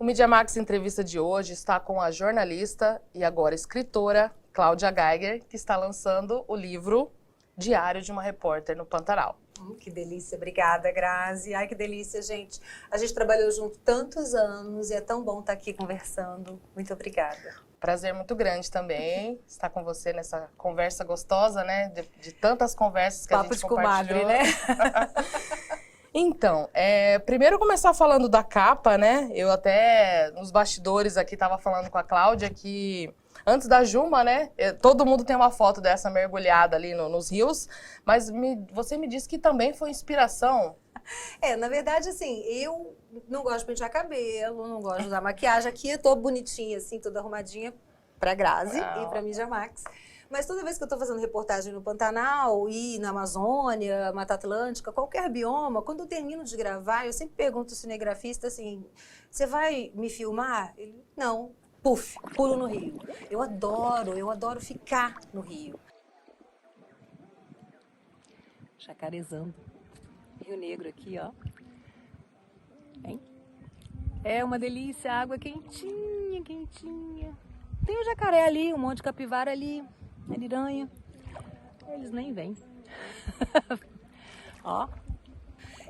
Mídia Max Entrevista de hoje está com a jornalista e agora escritora Cláudia Geiger, que está lançando o livro Diário de uma Repórter no Pantanal. Que delícia, obrigada, Grazi. Ai, que delícia, gente. A gente trabalhou junto tantos anos e é tão bom estar aqui conversando. Muito obrigada. Prazer muito grande também estar com você nessa conversa gostosa, né? De tantas conversas que Papo a gente de comadre, né? Então, primeiro começar falando da capa, né? Eu até, nos bastidores aqui, estava falando com a Cláudia que antes da Juma, né? Todo mundo tem uma foto dessa mergulhada ali nos rios, mas você me disse que também foi inspiração. Na verdade, assim, eu não gosto de pentear cabelo, não gosto de usar maquiagem. Aqui eu tô bonitinha, assim, toda arrumadinha pra Grazi e pra Mídia Max. Mas toda vez que eu tô fazendo reportagem no Pantanal e na Amazônia, Mata Atlântica, qualquer bioma, quando eu termino de gravar, eu sempre pergunto ao cinegrafista assim, você vai me filmar? Ele, não. Puf, pulo no rio. Eu adoro ficar no rio. Jacarezando. Rio Negro aqui, ó. Hein? É uma delícia, água quentinha, quentinha. Tem um jacaré ali, um monte de capivara ali, ariranha. Eles nem vêm. Ó.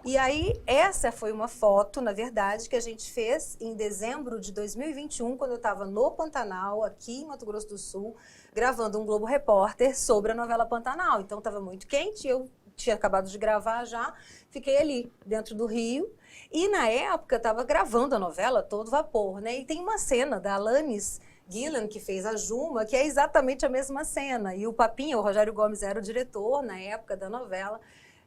E aí, essa foi uma foto, na verdade, que a gente fez em dezembro de 2021, quando eu estava no Pantanal, aqui em Mato Grosso do Sul, gravando um Globo Repórter sobre a novela Pantanal. Então, estava muito quente, eu tinha acabado de gravar já, fiquei ali, dentro do rio. E, na época, estava gravando a novela todo vapor, né? E tem uma cena da Alanis Gillen, que fez a Juma, que é exatamente a mesma cena. E o Papinha, o Rogério Gomes, era o diretor, na época da novela.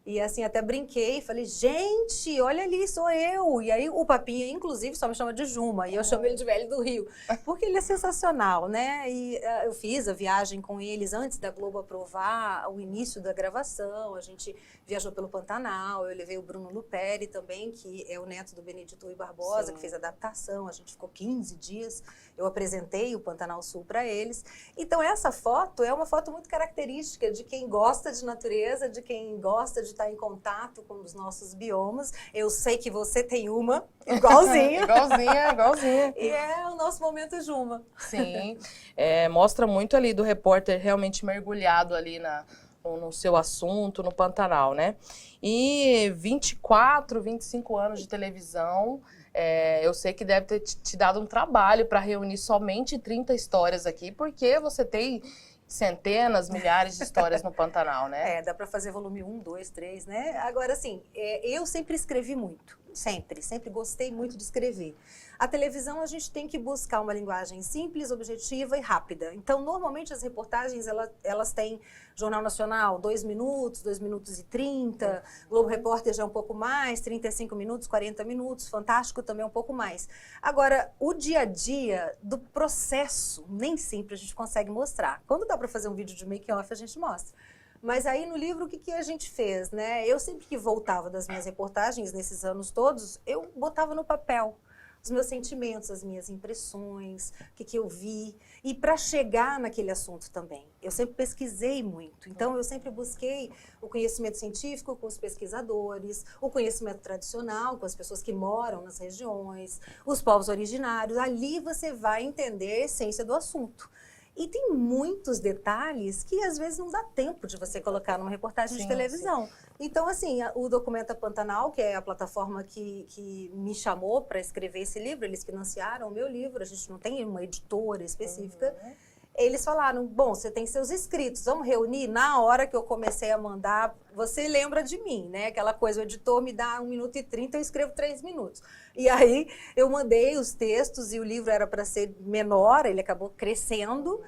E assim, até brinquei, falei, gente, olha ali, sou eu. E aí o Papinha, inclusive, só me chama de Juma, e eu chamo ele de Velho do Rio, porque ele é sensacional, né? E eu fiz a viagem com eles antes da Globo aprovar o início da gravação, a gente viajou pelo Pantanal, eu levei o Bruno Luperi também, que é o neto do Benedito Rui Barbosa, Sim. que fez a adaptação, a gente ficou 15 dias, eu apresentei o Pantanal Sul para eles. Então essa foto é uma foto muito característica de quem gosta de natureza, de quem gosta de estar em contato com os nossos biomas. Eu sei que você tem uma, igualzinha. igualzinha. E é o nosso momento Juma. Sim, mostra muito ali do repórter realmente mergulhado ali no seu assunto, no Pantanal, né? E 24, 25 anos de televisão, eu sei que deve ter te dado um trabalho para reunir somente 30 histórias aqui, porque você tem centenas, milhares de histórias no Pantanal, né? Dá para fazer volume 1, 2, 3, né? Agora, assim, eu sempre escrevi muito, sempre gostei muito de escrever. A televisão, a gente tem que buscar uma linguagem simples, objetiva e rápida. Então, normalmente, as reportagens, elas têm Jornal Nacional, 2 minutos, 2 minutos e 30, Globo Repórter já é um pouco mais, 35 minutos, 40 minutos, Fantástico também um pouco mais. Agora, o dia a dia do processo, nem sempre a gente consegue mostrar. Quando dá para fazer um vídeo de make-off, a gente mostra. Mas aí no livro, o que a gente fez, né? Eu sempre que voltava das minhas reportagens, nesses anos todos, eu botava no papel os meus sentimentos, as minhas impressões, o que eu vi, e para chegar naquele assunto também. Eu sempre pesquisei muito, então eu sempre busquei o conhecimento científico com os pesquisadores, o conhecimento tradicional com as pessoas que moram nas regiões, os povos originários. Ali você vai entender a essência do assunto. E tem muitos detalhes que às vezes não dá tempo de você colocar numa reportagem de televisão. Sim. Então, assim, o Documenta Pantanal, que é a plataforma que me chamou para escrever esse livro, eles financiaram o meu livro, a gente não tem uma editora específica. Eles falaram, bom, você tem seus inscritos, vamos reunir? Na hora que eu comecei a mandar, você lembra de mim, né? Aquela coisa, o editor me dá 1 minuto e 30, eu escrevo 3 minutos. E aí eu mandei os textos e o livro era para ser menor, ele acabou crescendo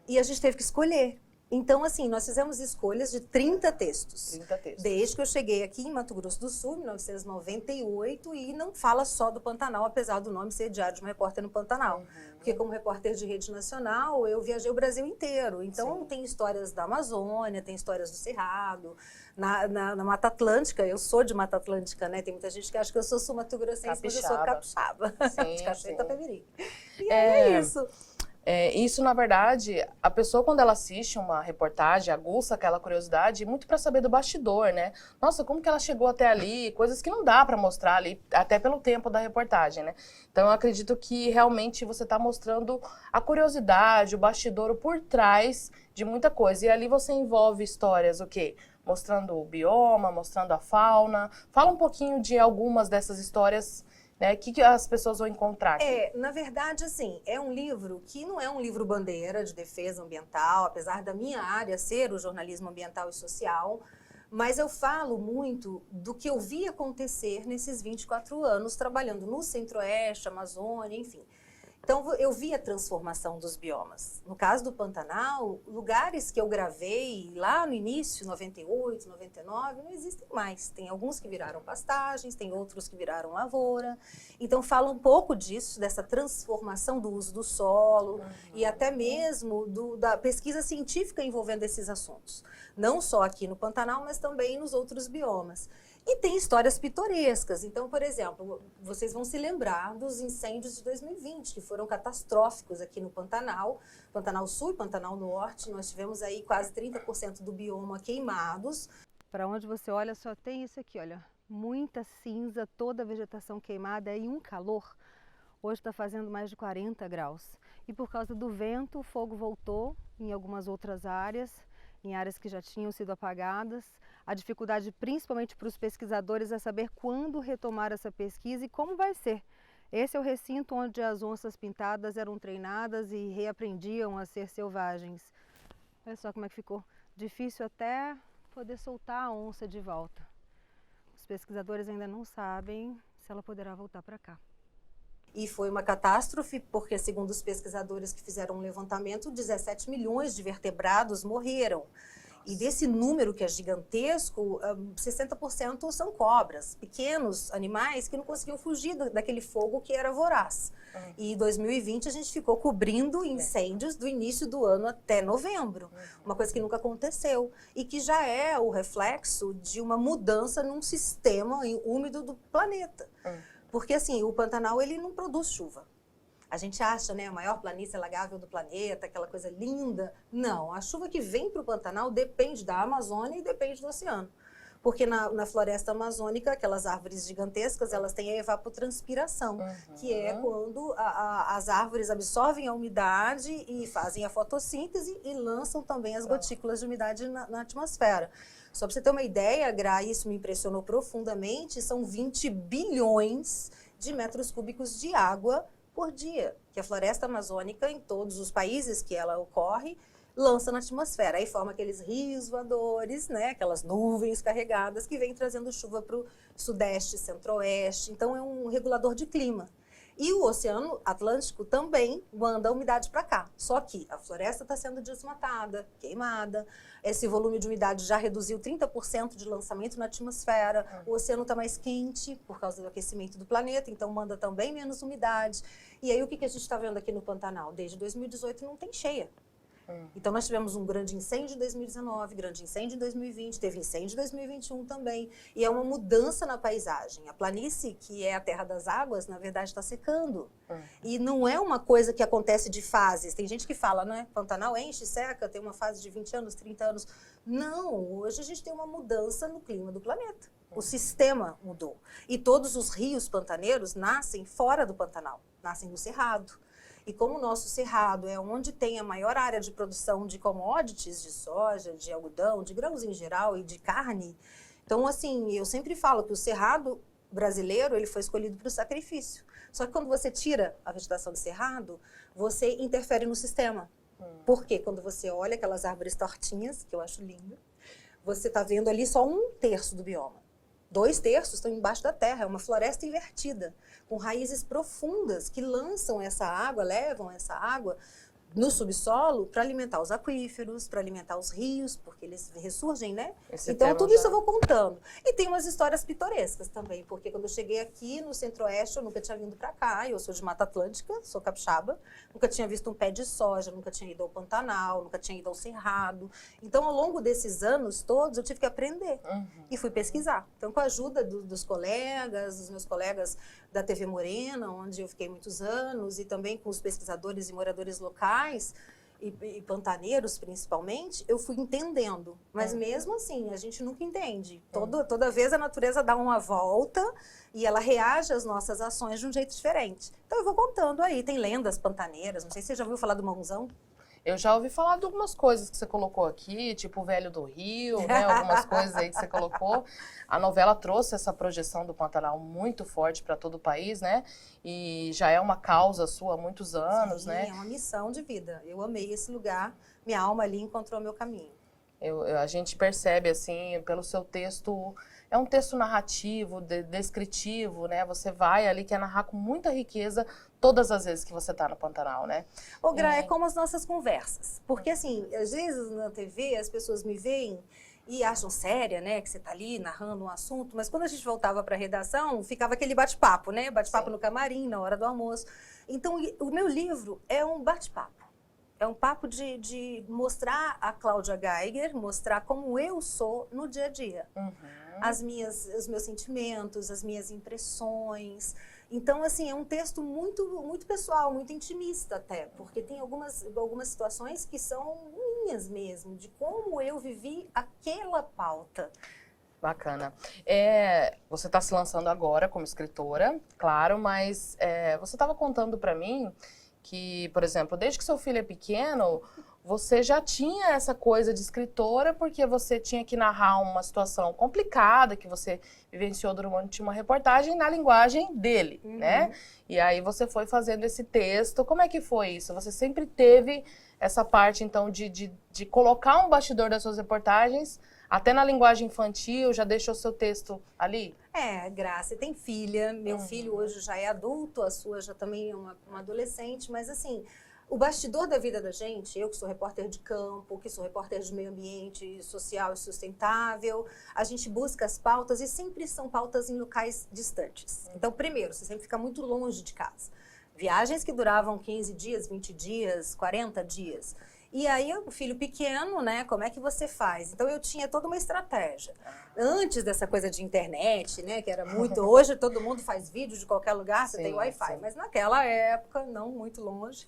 e a gente teve que escolher. Então, assim, nós fizemos escolhas de 30 textos. 30 textos. Desde que eu cheguei aqui em Mato Grosso do Sul, em 1998, e não fala só do Pantanal, apesar do nome ser Diário de uma Repórter no Pantanal. Porque como repórter de rede nacional, eu viajei o Brasil inteiro. Então, tem histórias da Amazônia, tem histórias do Cerrado, na Mata Atlântica. Eu sou de Mata Atlântica, né? Tem muita gente que acha que eu sou sul-mato-grossense, mas eu sou capixaba. Sim, de Cachoeira sim. Itapemirim. E é isso. Isso, na verdade, a pessoa quando ela assiste uma reportagem, aguça aquela curiosidade, muito para saber do bastidor, né? Nossa, como que ela chegou até ali? Coisas que não dá para mostrar ali, até pelo tempo da reportagem, né? Então, eu acredito que realmente você está mostrando a curiosidade, o bastidor, o por trás de muita coisa. E ali você envolve histórias, o quê? Mostrando o bioma, mostrando a fauna. Fala um pouquinho de algumas dessas histórias, né? O que as pessoas vão encontrar aqui? Na verdade, assim, é um livro que não é um livro bandeira de defesa ambiental, apesar da minha área ser o jornalismo ambiental e social, mas eu falo muito do que eu vi acontecer nesses 24 anos trabalhando no Centro-Oeste, Amazônia, enfim. Então, eu vi a transformação dos biomas. No caso do Pantanal, lugares que eu gravei lá no início, 98, 99, não existem mais. Tem alguns que viraram pastagens, tem outros que viraram lavoura. Então, fala um pouco disso, dessa transformação do uso do solo e até mesmo da pesquisa científica envolvendo esses assuntos. Não só aqui no Pantanal, mas também nos outros biomas. E tem histórias pitorescas. Então, por exemplo, vocês vão se lembrar dos incêndios de 2020, que foram catastróficos aqui no Pantanal, Pantanal Sul e Pantanal Norte. Nós tivemos aí quase 30% do bioma queimados. Para onde você olha, só tem isso aqui, olha, muita cinza, toda a vegetação queimada e um calor. Hoje está fazendo mais de 40 graus. E por causa do vento, o fogo voltou em algumas outras áreas, em áreas que já tinham sido apagadas. A dificuldade, principalmente para os pesquisadores, é saber quando retomar essa pesquisa e como vai ser. Esse é o recinto onde as onças pintadas eram treinadas e reaprendiam a ser selvagens. Olha só como é que ficou difícil até poder soltar a onça de volta. Os pesquisadores ainda não sabem se ela poderá voltar para cá. E foi uma catástrofe porque, segundo os pesquisadores que fizeram um levantamento, 17 milhões de vertebrados morreram. E desse número, que é gigantesco, 60% são cobras, pequenos animais que não conseguiam fugir daquele fogo que era voraz. E em 2020 a gente ficou cobrindo incêndios do início do ano até novembro, uma coisa que nunca aconteceu e que já é o reflexo de uma mudança num sistema úmido do planeta. Porque assim, o Pantanal ele não produz chuva. A gente acha, né, a maior planície alagável do planeta, aquela coisa linda. Não, a chuva que vem para o Pantanal depende da Amazônia e depende do oceano. Porque na floresta amazônica, aquelas árvores gigantescas, elas têm a evapotranspiração, que é quando as árvores absorvem a umidade e fazem a fotossíntese e lançam também as gotículas de umidade na atmosfera. Só para você ter uma ideia, Gra, isso me impressionou profundamente, são 20 bilhões de metros cúbicos de água por dia, que a floresta amazônica, em todos os países que ela ocorre, lança na atmosfera. Aí forma aqueles rios voadores, né? Aquelas nuvens carregadas que vêm trazendo chuva para o sudeste, centro-oeste. Então é um regulador de clima. E o Oceano Atlântico também manda a umidade para cá. Só que a floresta está sendo desmatada, queimada. Esse volume de umidade já reduziu 30% de lançamento na atmosfera. O oceano está mais quente por causa do aquecimento do planeta, então manda também menos umidade. E aí o que a gente está vendo aqui no Pantanal? Desde 2018 não tem cheia. Então nós tivemos um grande incêndio em 2019, grande incêndio em 2020, teve incêndio em 2021 também. E é uma mudança na paisagem. A planície, que é a terra das águas, na verdade está secando. E não é uma coisa que acontece de fases. Tem gente que fala, né? Pantanal enche, seca, tem uma fase de 20 anos, 30 anos. Não, hoje a gente tem uma mudança no clima do planeta. O sistema mudou. E todos os rios pantaneiros nascem fora do Pantanal, nascem no Cerrado. E como o nosso Cerrado é onde tem a maior área de produção de commodities, de soja, de algodão, de grãos em geral e de carne, então, assim, eu sempre falo que o Cerrado brasileiro ele foi escolhido para o sacrifício. Só que quando você tira a vegetação do Cerrado, você interfere no sistema. Porque quando você olha aquelas árvores tortinhas, que eu acho lindo, você está vendo ali só 1/3 do bioma. 2/3 estão embaixo da terra, é uma floresta invertida, com raízes profundas que lançam essa água, levam essa água no subsolo para alimentar os aquíferos, para alimentar os rios, porque eles ressurgem, né? Então, tudo isso eu vou contando. E tem umas histórias pitorescas também, porque quando eu cheguei aqui no Centro-Oeste, eu nunca tinha vindo para cá, eu sou de Mata Atlântica, sou capixaba, nunca tinha visto um pé de soja, nunca tinha ido ao Pantanal, nunca tinha ido ao Cerrado. Então, ao longo desses anos todos, eu tive que aprender e fui pesquisar. Então, com a ajuda dos colegas, dos meus colegas da TV Morena, onde eu fiquei muitos anos, e também com os pesquisadores e moradores locais, locais, e pantaneiros principalmente, eu fui entendendo. Mas mesmo assim, a gente nunca entende. Toda vez a natureza dá uma volta e ela reage às nossas ações de um jeito diferente. Então eu vou contando aí, tem lendas pantaneiras, não sei se você já ouviu falar do Mãozão. Eu já ouvi falar de algumas coisas que você colocou aqui, tipo o Velho do Rio, né? Algumas coisas aí que você colocou. A novela trouxe essa projeção do Pantanal muito forte para todo o país, né? E já é uma causa sua há muitos anos, Sim, né? é uma missão de vida. Eu amei esse lugar, minha alma ali encontrou meu caminho. A gente percebe, assim, pelo seu texto, é um texto narrativo, descritivo, né? Você vai ali, quer narrar com muita riqueza todas as vezes que você está no Pantanal, né? Ô, Gra, é como as nossas conversas. Porque, assim, às vezes na TV as pessoas me veem e acham séria, né? Que você está ali narrando um assunto, mas quando a gente voltava para a redação, ficava aquele bate-papo, né? Bate-papo no camarim, na hora do almoço. Então, o meu livro é um bate-papo. É um papo de mostrar a Cláudia Geiger, mostrar como eu sou no dia a dia. Os meus sentimentos, as minhas impressões. Então, assim, é um texto muito, muito pessoal, muito intimista até, porque tem algumas situações que são minhas mesmo, de como eu vivi aquela pauta. Bacana. Você está se lançando agora como escritora, claro, mas você estava contando para mim que, por exemplo, desde que seu filho é pequeno, você já tinha essa coisa de escritora porque você tinha que narrar uma situação complicada que você vivenciou durante uma reportagem na linguagem dele, né? E aí você foi fazendo esse texto. Como é que foi isso? Você sempre teve essa parte, então, de colocar um bastidor das suas reportagens até na linguagem infantil, já deixou seu texto ali? Graça, tem filha, meu filho hoje já é adulto, a sua já também é uma adolescente, mas assim, o bastidor da vida da gente, eu que sou repórter de campo, que sou repórter de meio ambiente social e sustentável, a gente busca as pautas e sempre são pautas em locais distantes. Então, primeiro, você sempre fica muito longe de casa. Viagens que duravam 15 dias, 20 dias, 40 dias. E aí, o filho pequeno, né, como é que você faz? Então, eu tinha toda uma estratégia. Antes dessa coisa de internet, né, que era muito... Hoje, todo mundo faz vídeo de qualquer lugar, você tem Wi-Fi. Mas naquela época, não muito longe,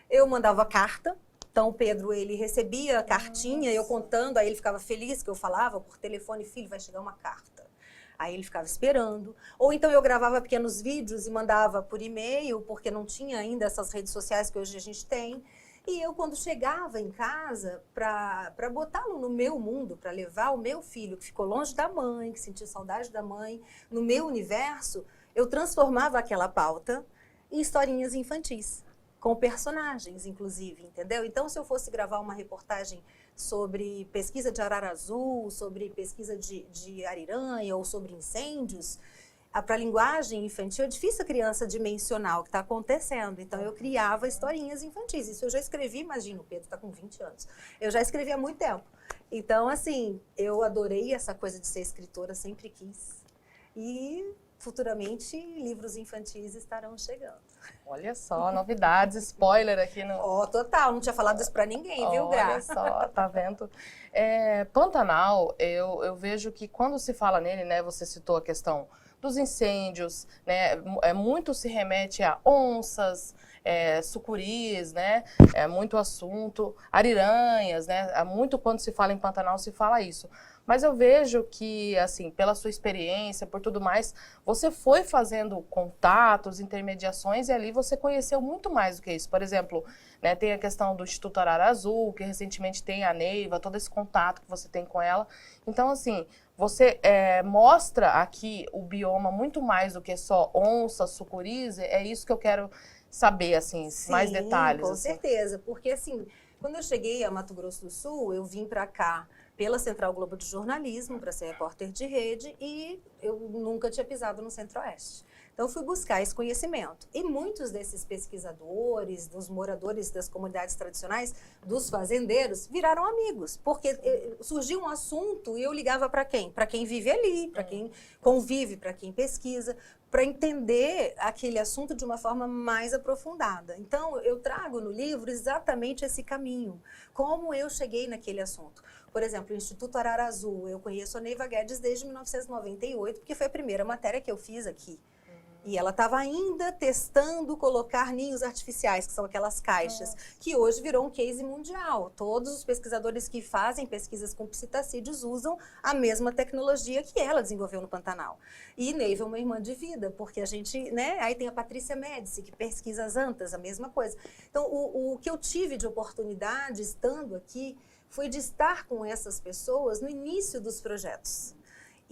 eu mandava carta. Então, o Pedro, ele recebia a cartinha, eu contando, aí ele ficava feliz que eu falava por telefone, filho, vai chegar uma carta. Aí ele ficava esperando. Ou então eu gravava pequenos vídeos e mandava por e-mail, porque não tinha ainda essas redes sociais que hoje a gente tem. E eu, quando chegava em casa, para botá-lo no meu mundo, para levar o meu filho, que ficou longe da mãe, que sentiu saudade da mãe, no meu universo, eu transformava aquela pauta em historinhas infantis, com personagens, inclusive, entendeu? Então, se eu fosse gravar uma reportagem sobre pesquisa de arara azul, sobre pesquisa de ariranha ou sobre incêndios, para a linguagem infantil é difícil a criança dimensionar o que está acontecendo. Então, eu criava historinhas infantis. Isso eu já escrevi, imagina, o Pedro está com 20 anos. Eu já escrevi há muito tempo. Então, assim, eu adorei essa coisa de ser escritora, sempre quis. E, futuramente, livros infantis estarão chegando. Olha só, novidades, spoiler aqui no... Total, não tinha falado isso para ninguém, viu, Gra? Olha só, tá vendo? Pantanal, eu vejo que quando se fala nele, né, você citou a questão dos incêndios, né, muito se remete a onças, sucuris, né, muito assunto, ariranhas, né, muito quando se fala em Pantanal se fala isso. Mas eu vejo que, assim, pela sua experiência, por tudo mais, você foi fazendo contatos, intermediações e ali você conheceu muito mais do que isso. Por exemplo, né, tem a questão do Instituto Arara Azul, que recentemente tem a Neiva, todo esse contato que você tem com ela. Então, assim, você mostra aqui o bioma muito mais do que só onças, sucuris, é isso que eu quero saber, assim, Sim, mais detalhes. Com assim. certeza, porque assim, quando eu cheguei a Mato Grosso do Sul, eu vim para cá pela Central Globo de Jornalismo, para ser repórter de rede, e eu nunca tinha pisado no Centro-Oeste. Então, eu fui buscar esse conhecimento. E muitos desses pesquisadores, dos moradores das comunidades tradicionais, dos fazendeiros, viraram amigos. Porque surgiu um assunto e eu ligava para quem? Para quem vive ali, para quem convive, para quem pesquisa, para entender aquele assunto de uma forma mais aprofundada. Então, eu trago no livro exatamente esse caminho. Como eu cheguei naquele assunto. Por exemplo, o Instituto Arara Azul. Eu conheço a Neiva Guedes desde 1998, porque foi a primeira matéria que eu fiz aqui. E ela estava ainda testando colocar ninhos artificiais, que são aquelas caixas, que hoje virou um case mundial. Todos os pesquisadores que fazem pesquisas com psitacídeos usam a mesma tecnologia que ela desenvolveu no Pantanal. E Neiva é uma irmã de vida, porque a gente, né? Aí tem a Patrícia Médici, que pesquisa as antas, a mesma coisa. Então, o que eu tive de oportunidade estando aqui foi de estar com essas pessoas no início dos projetos.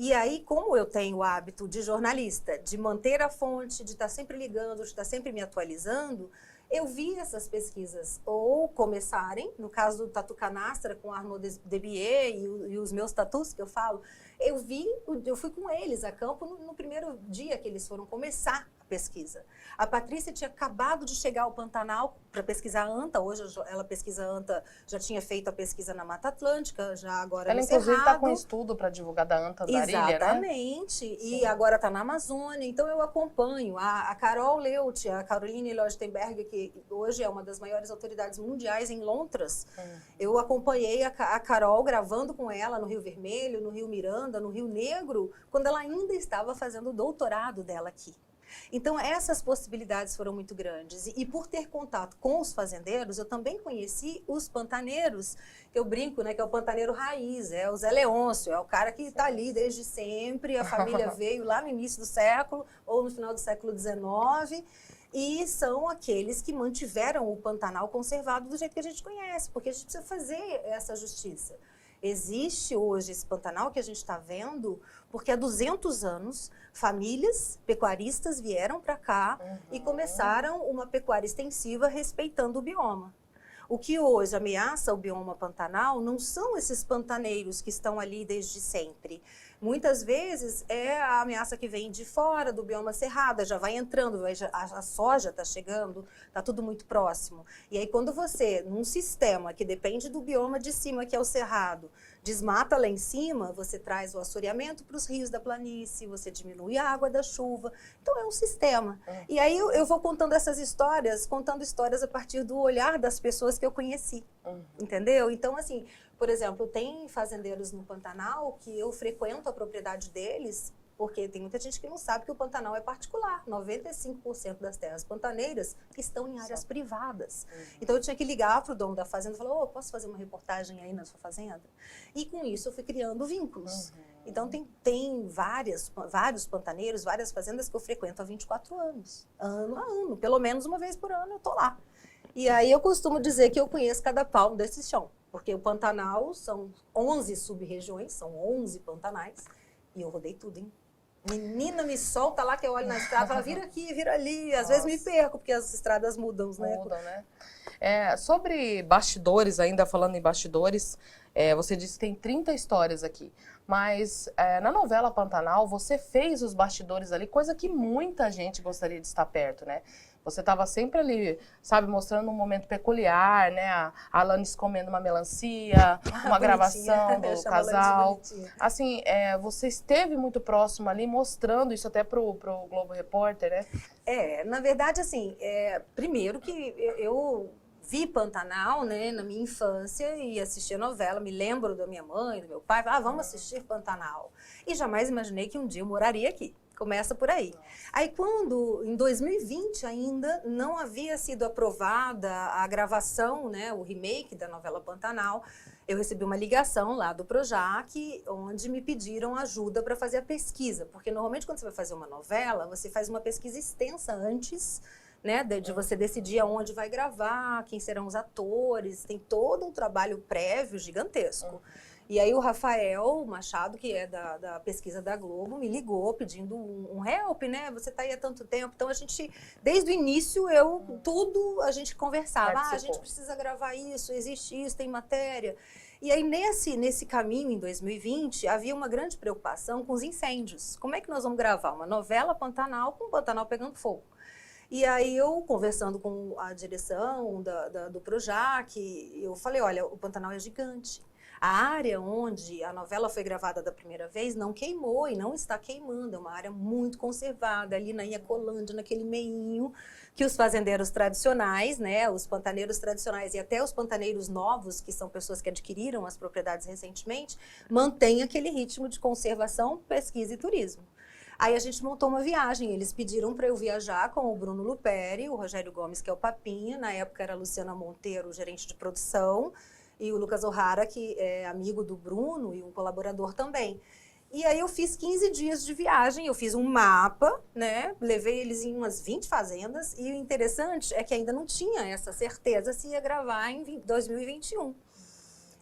E aí, como eu tenho o hábito de jornalista, de manter a fonte, de estar sempre ligando, de estar sempre me atualizando, eu vi essas pesquisas ou começarem, no caso do Tatu Canastra, com Arnaud Debier e os meus tatus que eu falo, eu fui com eles a campo no primeiro dia que eles foram começar a pesquisa. A Patrícia tinha acabado de chegar ao Pantanal para pesquisar anta, hoje ela pesquisa anta, já tinha feito a pesquisa na Mata Atlântica, já agora ela no inclusive está com Cerrado. estudo para divulgar da anta da Arilha, né? Exatamente, e agora está na Amazônia, então eu acompanho. A Carol Leut, a Caroline Leuchtenberg, que hoje é uma das maiores autoridades mundiais em lontras, eu acompanhei a Carol gravando com ela no Rio Vermelho, no Rio Miranda, no Rio Negro, quando ela ainda estava fazendo o doutorado dela aqui. Então, essas possibilidades foram muito grandes. E por ter contato com os fazendeiros, eu também conheci os pantaneiros, que eu brinco, né, que é o pantaneiro raiz, é o Zé Leôncio, é o cara que está ali desde sempre, a família veio lá no início do século, ou no final do século XIX, e são aqueles que mantiveram o Pantanal conservado do jeito que a gente conhece, porque a gente precisa fazer essa justiça. Existe hoje esse Pantanal que a gente está vendo, porque há 200 anos, famílias pecuaristas vieram para cá e começaram uma pecuária extensiva respeitando o bioma. O que hoje ameaça o bioma Pantanal não são esses pantaneiros que estão ali desde sempre. Muitas vezes é a ameaça que vem de fora do bioma Cerrado, já vai entrando, a soja está chegando, está tudo muito próximo. E aí quando você, num sistema que depende do bioma de cima, que é o Cerrado, desmata lá em cima, você traz o assoreamento para os rios da planície, você diminui a água da chuva. Então é um sistema. E aí eu vou contando essas histórias, contando histórias a partir do olhar das pessoas que eu conheci. Entendeu? Então, assim, por exemplo, tem fazendeiros no Pantanal que eu frequento a propriedade deles, porque tem muita gente que não sabe que o Pantanal é particular. 95% das terras pantaneiras estão em áreas privadas. Então eu tinha que ligar para o dono da fazenda e falar, ô, posso fazer uma reportagem aí na sua fazenda? E com isso eu fui criando vínculos. Então tem vários pantaneiros, várias fazendas que eu frequento há 24 anos. Ano a ano, pelo menos uma vez por ano eu tô lá. E aí eu costumo dizer que eu conheço cada palmo desse chão. Porque o Pantanal são 11 sub-regiões, são 11 pantanais. E eu rodei tudo, hein? Menina, me solta lá que eu olho na estrada, fala, vira aqui, vira ali. Às vezes me perco, porque as estradas mudam, né? Mudam, né? Sobre bastidores, ainda falando em bastidores, você disse que tem 30 histórias aqui. Mas na novela Pantanal, você fez os bastidores ali, coisa que muita gente gostaria de estar perto, né? Você estava sempre ali, sabe, mostrando um momento peculiar, né? A Alanis comendo uma melancia, uma gravação do casal. Assim, você esteve muito próximo ali, mostrando isso até pro Globo Repórter, né? Na verdade, assim, primeiro que eu vi Pantanal, né, na minha infância e assisti a novela, me lembro da minha mãe, do meu pai, vamos assistir Pantanal. E jamais imaginei que um dia eu moraria aqui. Começa por aí. Aí quando, em 2020 ainda, não havia sido aprovada a gravação, né, o remake da novela Pantanal, eu recebi uma ligação lá do Projac, onde me pediram ajuda para fazer a pesquisa. Porque normalmente quando você vai fazer uma novela, você faz uma pesquisa extensa antes, né, de você decidir aonde vai gravar, quem serão os atores, tem todo um trabalho prévio gigantesco. E aí o Rafael Machado, que é da pesquisa da Globo, me ligou pedindo um help, né? Você está aí há tanto tempo. Então a gente, desde o início, tudo a gente conversava. A gente precisa gravar isso, existe isso, tem matéria. E aí nesse caminho, em 2020, havia uma grande preocupação com os incêndios. Como é que nós vamos gravar uma novela Pantanal com o Pantanal pegando fogo? E aí eu, conversando com a direção do Projac, eu falei, olha, o Pantanal é gigante. A área onde a novela foi gravada da primeira vez não queimou e não está queimando. É uma área muito conservada, ali na Iacolândia, naquele meinho que os fazendeiros tradicionais, né, os pantaneiros tradicionais e até os pantaneiros novos, que são pessoas que adquiriram as propriedades recentemente, mantêm aquele ritmo de conservação, pesquisa e turismo. Aí a gente montou uma viagem, eles pediram para eu viajar com o Bruno Luperi, o Rogério Gomes, que é o Papinha, na época era a Luciana Monteiro, gerente de produção, e o Lucas O'Hara, que é amigo do Bruno e um colaborador também. E aí eu fiz 15 dias de viagem, eu fiz um mapa, né? Levei eles em umas 20 fazendas, e o interessante é que ainda não tinha essa certeza se ia gravar em 2021.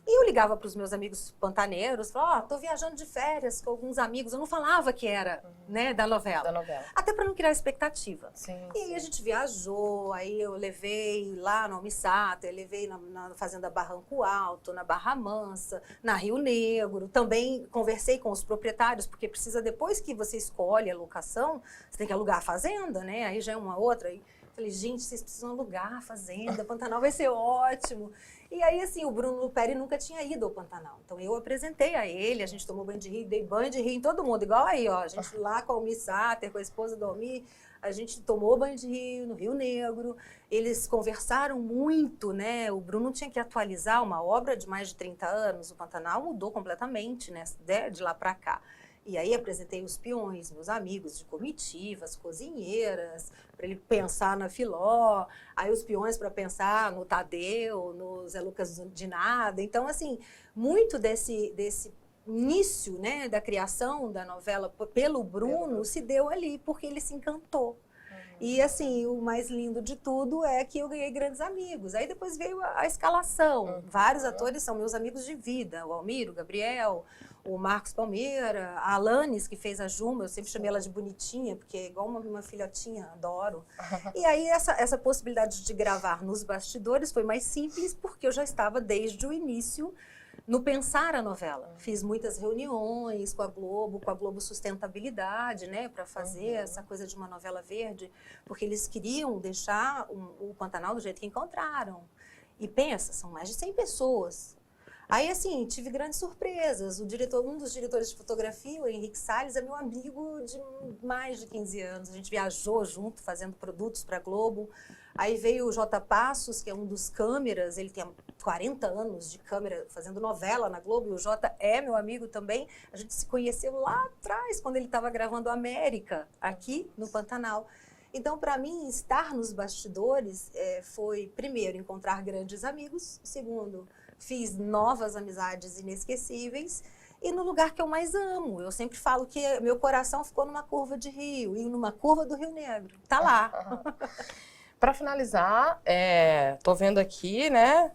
E eu ligava para os meus amigos pantaneiros, falava, tô viajando de férias com alguns amigos. Eu não falava que era, né, da novela. Da novela. Até para não criar expectativa. Sim, e aí a gente viajou, aí eu levei lá no Almissata, eu levei na Fazenda Barranco Alto, na Barra Mansa, na Rio Negro. Também conversei com os proprietários, porque precisa, depois que você escolhe a locação, você tem que alugar a fazenda, né? Aí já é uma outra. Aí falei, gente, vocês precisam alugar a fazenda, Pantanal vai ser ótimo. E aí, assim, o Bruno Luperi nunca tinha ido ao Pantanal. Então, eu apresentei a ele, a gente tomou banho de rio, dei banho de rio em todo mundo. Igual aí, ó, a gente lá com a Almir Sater, com a esposa do Almir, a gente tomou banho de rio no Rio Negro. Eles conversaram muito, né? O Bruno tinha que atualizar uma obra de mais de 30 anos. O Pantanal mudou completamente, né, de lá para cá. E aí apresentei os peões, meus amigos de comitivas, cozinheiras, para ele pensar na Filó, aí os peões para pensar no Tadeu, no Zé Lucas de Nada. Então, assim, muito desse início, né, da criação da novela pelo Bruno se deu ali, porque ele se encantou. E, assim, o mais lindo de tudo é que eu ganhei grandes amigos. Aí depois veio a escalação. Vários atores são meus amigos de vida. O Almir, o Gabriel, o Marcos Palmeira, a Alanis, que fez a Juma. Eu sempre chamei ela de bonitinha, porque é igual uma filhotinha, adoro. E aí essa possibilidade de gravar nos bastidores foi mais simples, porque eu já estava desde o início no pensar a novela. Fiz muitas reuniões com a Globo Sustentabilidade, né, para fazer essa coisa de uma novela verde, porque eles queriam deixar o Pantanal do jeito que encontraram. E pensa, são mais de 100 pessoas. Aí, assim, tive grandes surpresas. Um dos diretores de fotografia, o Henrique Salles, é meu amigo de mais de 15 anos. A gente viajou junto, fazendo produtos para a Globo. Aí veio o J. Passos, que é um dos câmeras, ele tem 40 anos de câmera, fazendo novela na Globo, e o Jota é meu amigo também. A gente se conheceu lá atrás, quando ele estava gravando América, aqui no Pantanal. Então, para mim, estar nos bastidores foi, primeiro, encontrar grandes amigos, segundo, fiz novas amizades inesquecíveis, e no lugar que eu mais amo. Eu sempre falo que meu coração ficou numa curva de rio, e numa curva do Rio Negro. Tá lá. Para finalizar, tô vendo aqui, né?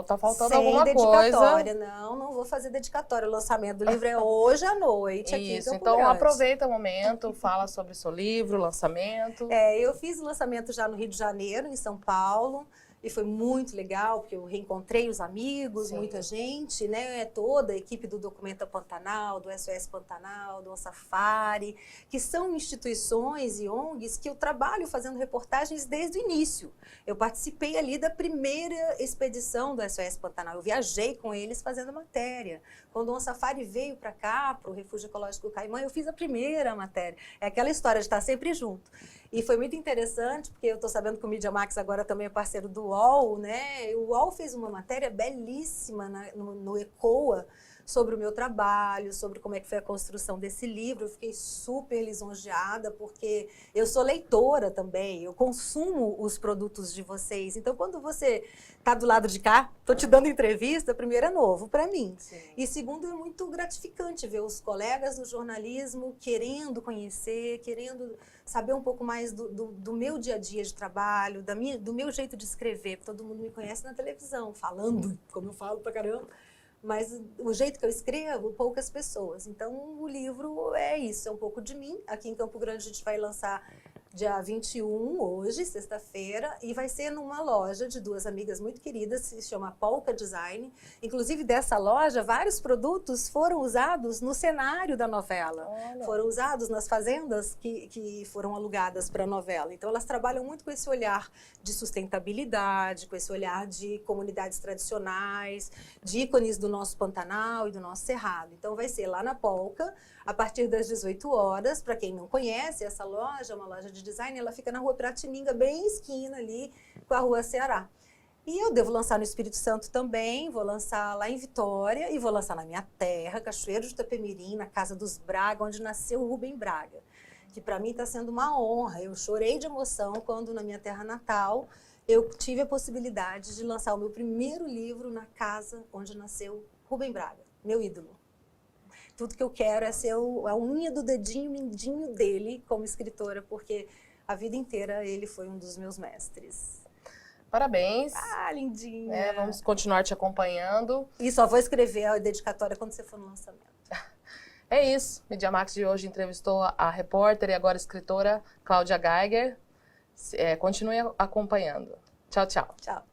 Tá faltando Sem alguma dedicatória. coisa. Não vou fazer dedicatória. O lançamento do livro é hoje à noite aqui em Isso, Campo então Grande. aproveita o momento, fala sobre o seu livro, lançamento. Eu fiz o lançamento já no Rio de Janeiro, em São Paulo. E foi muito legal, porque eu reencontrei os amigos, Sim. muita gente, né? Toda a equipe do Documenta Pantanal, do SOS Pantanal, do Safari, que são instituições e ONGs que eu trabalho fazendo reportagens desde o início. Eu participei ali da primeira expedição do SOS Pantanal. Eu viajei com eles fazendo matéria. Quando o Safari veio para cá, para o Refúgio Ecológico Caimã, eu fiz a primeira matéria. É aquela história de estar sempre junto. E foi muito interessante, porque eu estou sabendo que o Media Max agora também é parceiro do UOL, né? O UOL fez uma matéria belíssima no ECOA sobre o meu trabalho, sobre como é que foi a construção desse livro. Eu fiquei super lisonjeada, porque eu sou leitora também, eu consumo os produtos de vocês. Então, quando você está do lado de cá, estou te dando entrevista, primeiro é novo para mim. Sim. E segundo, é muito gratificante ver os colegas do jornalismo querendo conhecer, querendo saber um pouco mais do meu dia a dia de trabalho, do meu jeito de escrever. Todo mundo me conhece na televisão, falando, como eu falo pra caramba. Mas o jeito que eu escrevo, poucas pessoas. Então, o livro é isso, é um pouco de mim. Aqui em Campo Grande a gente vai lançar dia 21, hoje, sexta-feira, e vai ser numa loja de duas amigas muito queridas, se chama Polka Design. Inclusive, dessa loja, vários produtos foram usados no cenário da novela. Olha. Foram usados nas fazendas que foram alugadas para a novela. Então, elas trabalham muito com esse olhar de sustentabilidade, com esse olhar de comunidades tradicionais, de ícones do nosso Pantanal e do nosso Cerrado. Então, vai ser lá na Polka, a partir das 18 horas. Para quem não conhece, essa loja é uma loja de design, ela fica na Rua Piratininga, bem esquina ali com a Rua Ceará. E eu devo lançar no Espírito Santo também, vou lançar lá em Vitória e vou lançar na minha terra, Cachoeiro de Itapemirim, na casa dos Braga, onde nasceu o Rubem Braga, que para mim está sendo uma honra. Eu chorei de emoção quando na minha terra natal eu tive a possibilidade de lançar o meu primeiro livro na casa onde nasceu Rubem Braga, meu ídolo. Tudo que eu quero é ser a unha do dedinho mindinho dele como escritora, porque a vida inteira ele foi um dos meus mestres. Parabéns. Ah, lindinha. Vamos continuar te acompanhando. E só vou escrever a dedicatória quando você for no lançamento. É isso. Media Max de hoje entrevistou a repórter e agora escritora Cláudia Geiger. Continue acompanhando. Tchau, tchau. Tchau.